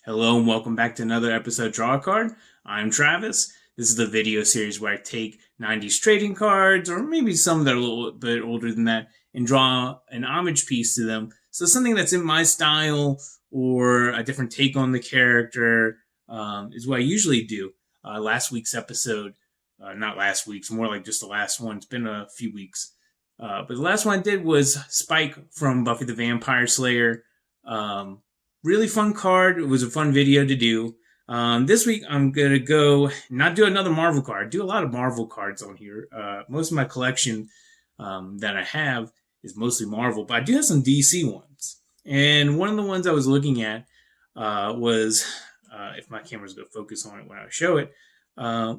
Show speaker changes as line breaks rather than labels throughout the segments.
Hello and welcome back to another episode of Draw a Card. I'm Travis. This is the video series where I take 90s trading cards, or maybe some that are a little bit older than that, and draw an homage piece to them. So something that's in my style or a different take on the character is what I usually do. Last week's episode, not last week's, more like just the last one. It's been a few weeks. But the last one I did was Spike from Buffy the Vampire Slayer. Really fun card. It was a fun video to do. This week I'm going to go not do another Marvel card. Do a lot of Marvel cards on here. Most of my collection that I have is mostly Marvel, but I do have some DC ones. And one of the ones I was looking at was, if my camera's going to focus on it when I show it,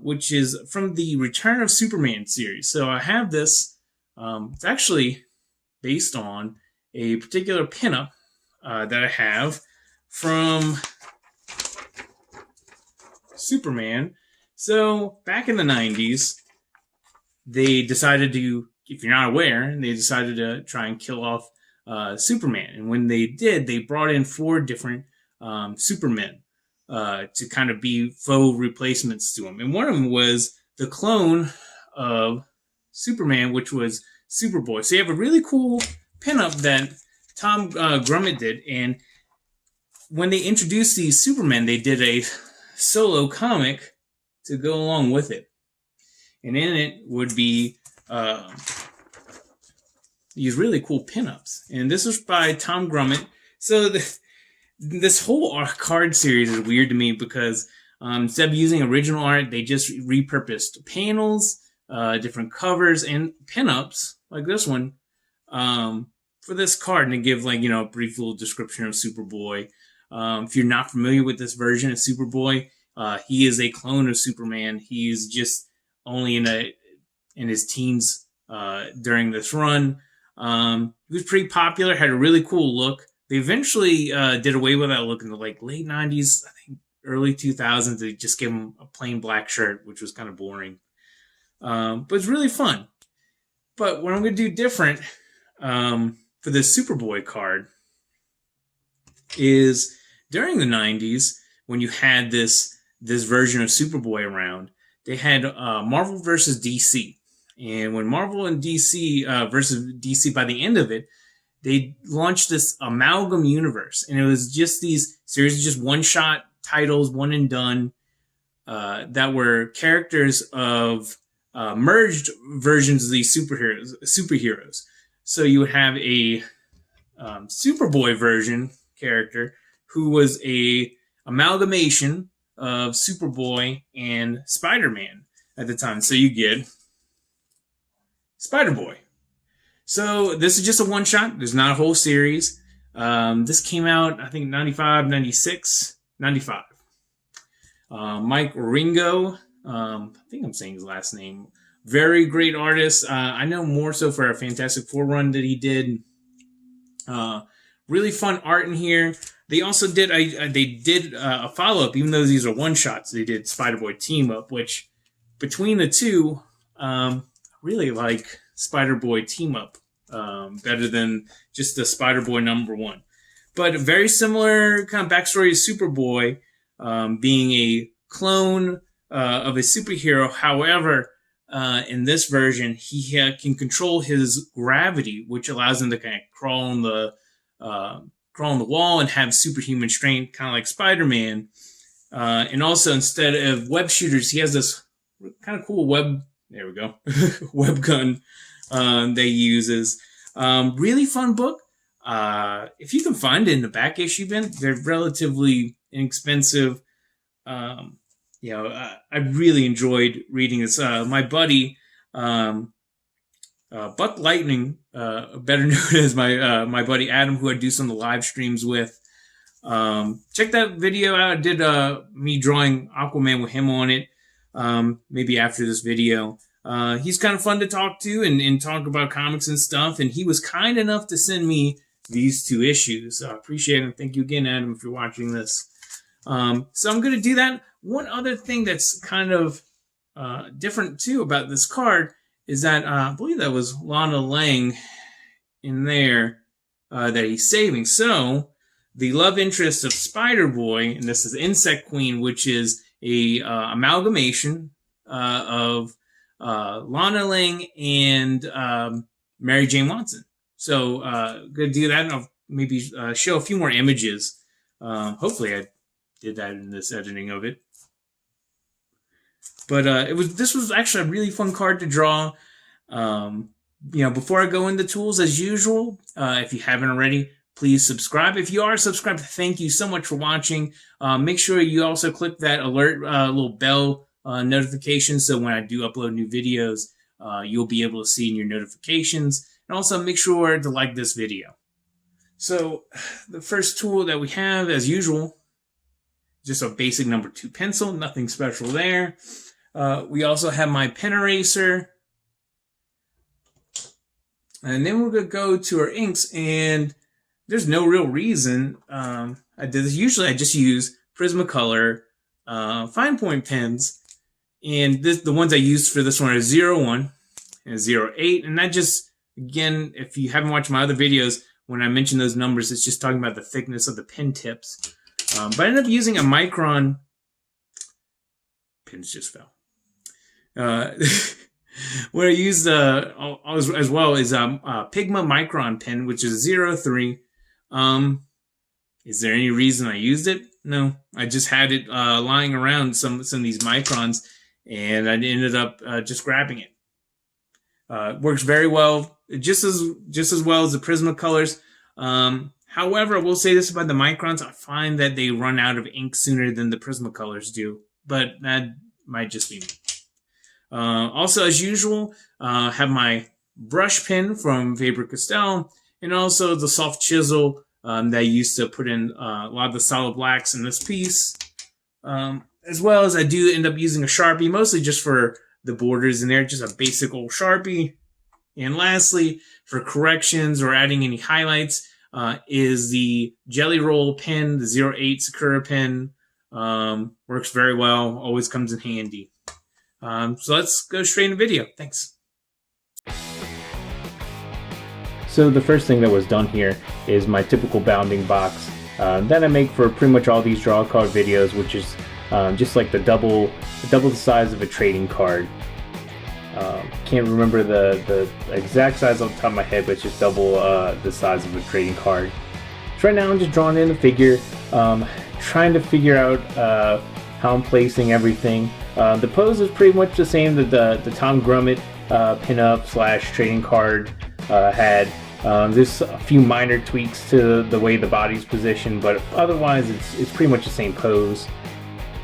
which is from the Return of Superman series. So I have this. It's actually based on a particular pinup that I have from Superman. So back in the 90s, they decided to, if you're not aware, they decided to try and kill off Superman. And when they did, they brought in 4 different Supermen to kind of be faux replacements to him. And one of them was the clone of Superman, which was Superboy. So you have a really cool pinup that Tom Grummet did, and when they introduced these Supermen, they did a solo comic to go along with it. And in it would be these really cool pinups. And this was by Tom Grummet. So this whole card series is weird to me because instead of using original art, they just repurposed panels, different covers, and pinups, like this one, for this card, and to give, like, a brief little description of Superboy. If you're not familiar with this version of Superboy, he is a clone of Superman. He's just only in his teens during this run. He was pretty popular, had a really cool look. They eventually did away with that look in the late 90s, I think early 2000s. They just gave him a plain black shirt, which was kind of boring. But it's really fun. But what I'm going to do different for this Superboy card is during the 90s, when you had this version of Superboy around, they had Marvel versus DC. And when Marvel and DC versus DC, by the end of it, they launched this amalgam universe. And it was just these series of just one-shot titles, one and done, that were characters of merged versions of these superheroes. So you would have a Superboy version character who was a amalgamation of Superboy and Spider-Man at the time. So you get Spider-Boy. So this is just a one-shot. There's not a whole series. This came out, I think, 95, 96, 95. Mike Ringo, I think I'm saying his last name. Very great artist. I know more so for a Fantastic Four run that he did. Really fun art in here. They also did a follow-up, even though these are one-shots. They did Spider-Boy Team-Up, which between the two, really like Spider-Boy Team-Up better than just the Spider-Boy #1. But a very similar kind of backstory to Superboy, being a clone of a superhero. However, in this version, he can control his gravity, which allows him to kind of crawl on the wall and have superhuman strength, kind of like Spider-Man. And also, instead of web shooters, he has this kind of cool web gun that he uses. Really fun book. If you can find it in the back issue bin, they're relatively inexpensive. I really enjoyed reading this. My buddy, Buck Lightning, better known as my buddy Adam, who I do some of the live streams with. Check that video out. I did me drawing Aquaman with him on it. Maybe after this video. He's kind of fun to talk to and talk about comics and stuff. And he was kind enough to send me these 2 issues. So I appreciate it. Thank you again, Adam, if you're watching this. So I'm going to do that. One other thing that's kind of different, too, about this card is that I believe that was Lana Lang in there that he's saving. So the love interest of Spider-Boy, and this is Insect Queen, which is a amalgamation of Lana Lang and Mary Jane Watson. So gonna do that, and I'll maybe show a few more images. Hopefully I did that in this editing of it. But this was actually a really fun card to draw. Before I go into tools, as usual, if you haven't already, please subscribe. If you are subscribed, thank you so much for watching. Make sure you also click that alert little bell notification, so when I do upload new videos, you'll be able to see in your notifications. And also make sure to like this video. So the first tool that we have, as usual, just a basic number 2 pencil, nothing special there. We also have my pen eraser. And then we're going to go to our inks, and there's no real reason I did this. Usually I just use Prismacolor fine point pens, and the ones I used for this one are 01 and 08. And that just, again, if you haven't watched my other videos, when I mention those numbers, it's just talking about the thickness of the pen tips. But I ended up using a micron. Pins just fell. What I used as well is Pigma Micron pen, which is 03. Is there any reason I used it? No, I just had it lying around some of these microns, and I ended up just grabbing it. It works very well, just as well as the Prismacolors. However, I will say this about the microns: I find that they run out of ink sooner than the Prismacolors do, but that might just be me. Also, as usual, have my brush pen from Faber-Castell, and also the soft chisel that I used to put in a lot of the solid blacks in this piece. As well as I do end up using a Sharpie, mostly just for the borders in there, just a basic old Sharpie. And lastly, for corrections or adding any highlights, is the Jelly Roll pen, the 08 Sakura pen. Works very well, always comes in handy. So let's go straight into video. Thanks. So the first thing that was done here is my typical bounding box that I make for pretty much all these draw card videos, which is just like double the size of a trading card. Can't remember the exact size off the top of my head, but it's just double the size of a trading card. So right now I'm just drawing in the figure, trying to figure out how I'm placing everything. The pose is pretty much the same that the Tom Grummet pinup / trading card had. There's a few minor tweaks to the way the body's positioned, but otherwise it's pretty much the same pose.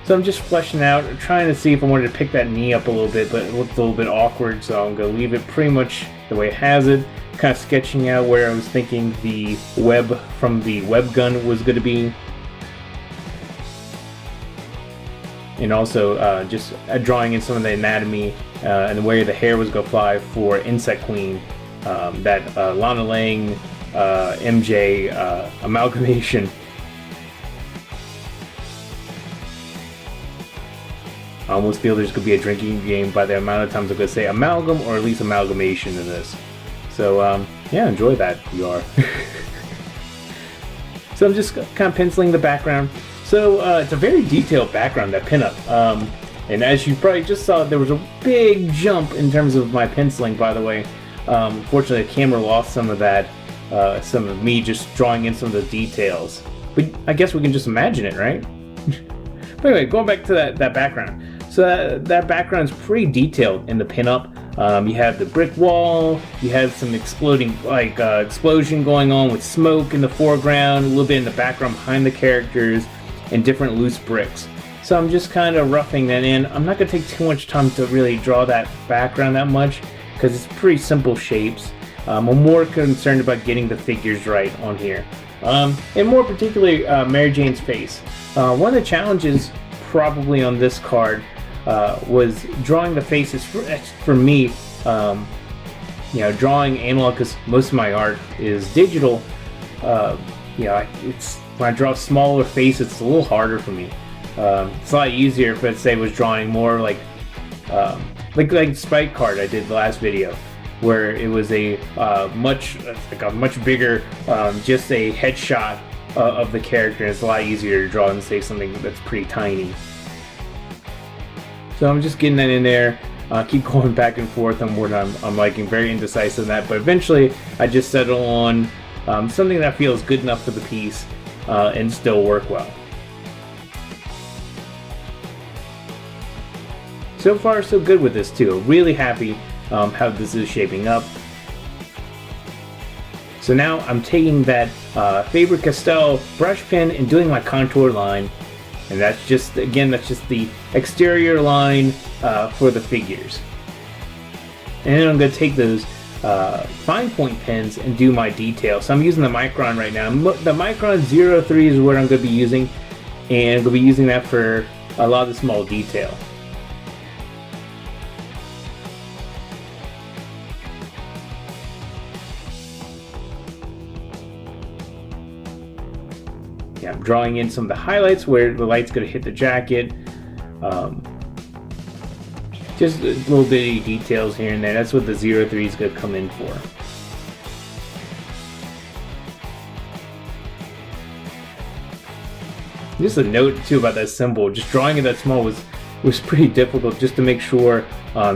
So I'm just fleshing out, trying to see if I wanted to pick that knee up a little bit, but it looked a little bit awkward, so I'm going to leave it pretty much the way it has it. Kind of sketching out where I was thinking the web from the web gun was going to be. And also just drawing in some of the anatomy and where the hair was going to fly for Insect Queen, that Lana Lang MJ amalgamation. I almost feel there's going to be a drinking game by the amount of times I'm going to say amalgam or at least amalgamation in this. So yeah, enjoy that if you are. So I'm just kind of penciling the background. So it's a very detailed background, that pinup. And as you probably just saw, there was a big jump in terms of my penciling, by the way. Fortunately, the camera lost some of that, some of me just drawing in some of the details. But I guess we can just imagine it, right? But anyway, going back to that background. So that background is pretty detailed in the pinup. You have the brick wall, you have some exploding, explosion going on with smoke in the foreground, a little bit in the background behind the characters, and different loose bricks. So I'm just kind of roughing that in. I'm not going to take too much time to really draw that background that much, because it's pretty simple shapes. I'm more concerned about getting the figures right on here. And more particularly, Mary Jane's face. One of the challenges probably on this card was drawing the faces for me. Drawing analog, because most of my art is digital. It's when I draw smaller faces, it's a little harder for me. It's a lot easier if, let's say, I was drawing more like Spike card I did the last video, where it was a much bigger, just a headshot of the character, and it's a lot easier to draw than say something that's pretty tiny. So I'm just getting that in there. Keep going back and forth on what I'm liking, very indecisive in that, but eventually I just settle on something that feels good enough for the piece and still work well. So far so good with this too. Really happy how this is shaping up. So now I'm taking that Faber-Castell brush pen and doing my contour line, and that's just, again, that's just the exterior line for the figures. And then I'm going to take those fine point pens and do my detail. So I'm using the Micron right now. The Micron 03 is what I'm going to be using, and I'm going to be using that for a lot of the small detail. Yeah, I'm drawing in some of the highlights where the light's going to hit the jacket. Just little bitty details here and there. That's what the 03 is going to come in for. Just a note too about that symbol. Just drawing it that small was pretty difficult, just to make sure.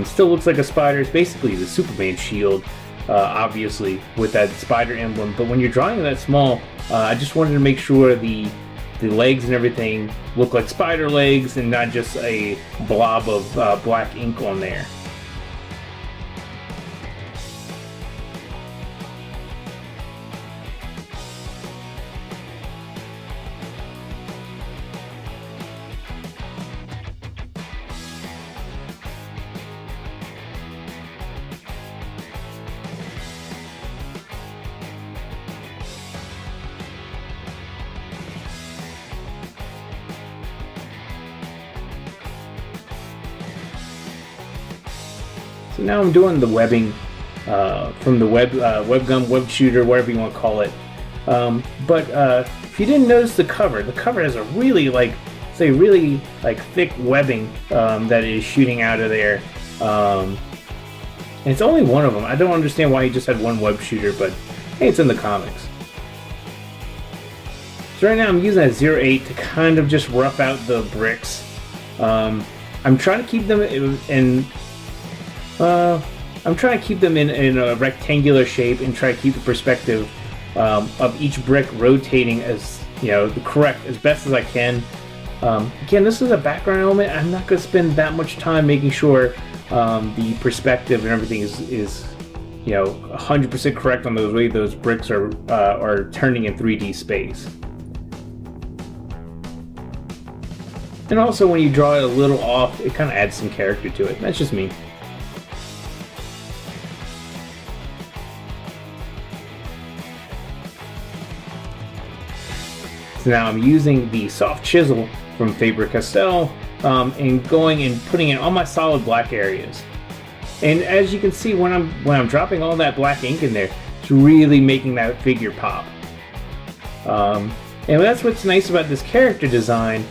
Still looks like a spider. It's basically the Superman shield, obviously, with that spider emblem. But when you're drawing it that small, I just wanted to make sure the legs and everything look like spider legs and not just a blob of black ink on there. So now I'm doing the webbing from the web shooter, whatever you want to call it. But if you didn't notice the cover has a really really thick webbing that is shooting out of there. And it's only one of them. I don't understand why he just had one web shooter, but hey, it's in the comics. So right now I'm using that 08 to kind of just rough out the bricks. I'm trying to keep them in a rectangular shape and try to keep the perspective of each brick rotating as correct as best as I can. Again, this is a background element. I'm not going to spend that much time making sure the perspective and everything is 100% correct on the way those bricks are turning in 3D space. And also, when you draw it a little off, it kind of adds some character to it. That's just me. So now I'm using the soft chisel from Faber-Castell and going and putting in all my solid black areas. And as you can see, when I'm dropping all that black ink in there, it's really making that figure pop. And that's what's nice about this character design.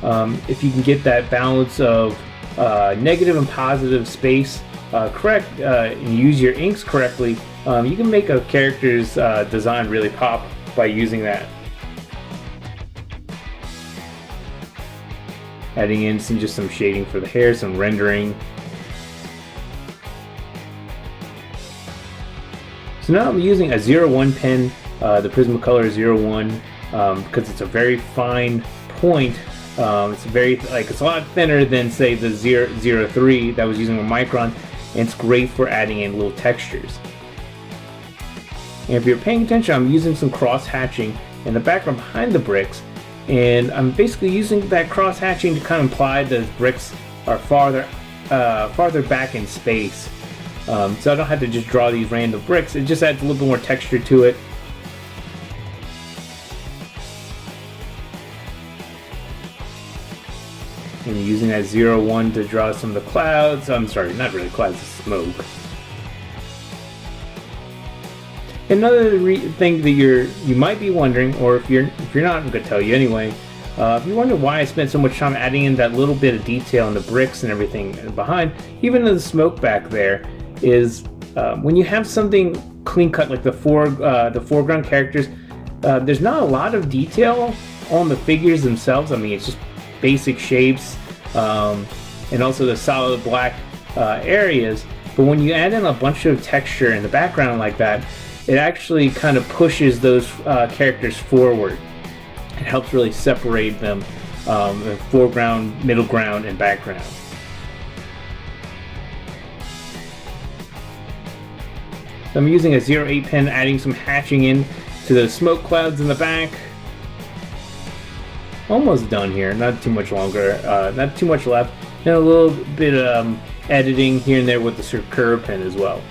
If you can get that balance of negative and positive space correct and use your inks correctly, you can make a character's design really pop by using that. Adding in just some shading for the hair, some rendering. So now I'm using a 01 pen, the Prismacolor 01, because it's a very fine point. It's a lot thinner than say the 03 that I was using with Micron, and it's great for adding in little textures. And if you're paying attention, I'm using some cross hatching in the background behind the bricks, and I'm basically using that cross hatching to kind of imply those bricks are farther back in space. So I don't have to just draw these random bricks. It just adds a little bit more texture to it. And using that 01 to draw some of the clouds. I'm sorry, not really clouds, it's smoke. Another thing that you might be wondering, or if you're not, I'm going to tell you anyway. If you wonder why I spent so much time adding in that little bit of detail in the bricks and everything behind, even in the smoke back there, is when you have something clean cut like the foreground characters,
There's not a lot of detail on the figures themselves. I mean, it's just basic shapes and also the solid black areas. But when you add in a bunch of texture in the background like that, it actually kind of pushes those characters forward. It helps really separate them in foreground, middle ground, and background. So I'm using a 0.8 pen, adding some hatching in to the smoke clouds in the back. Almost done here, not too much longer, not too much left. And a little bit of editing here and there with the curve pen as well.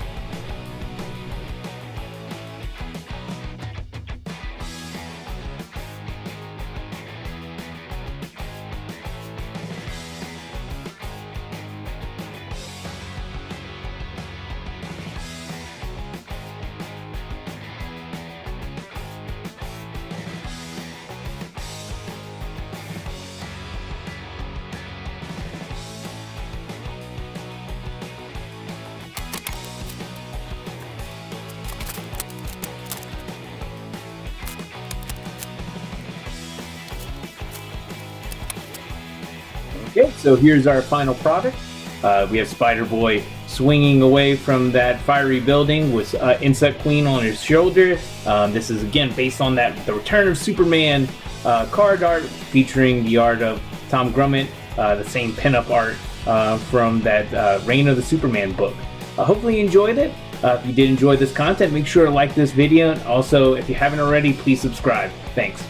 Okay, so here's our final product. We have Spider-Boy swinging away from that fiery building with Insect Queen on his shoulder. This is again based on the Return of Superman card art featuring the art of Tom Grummet, the same pinup art from that Reign of the Superman book. Hopefully you enjoyed it. If you did enjoy this content, make sure to like this video. And also, if you haven't already, please subscribe. Thanks.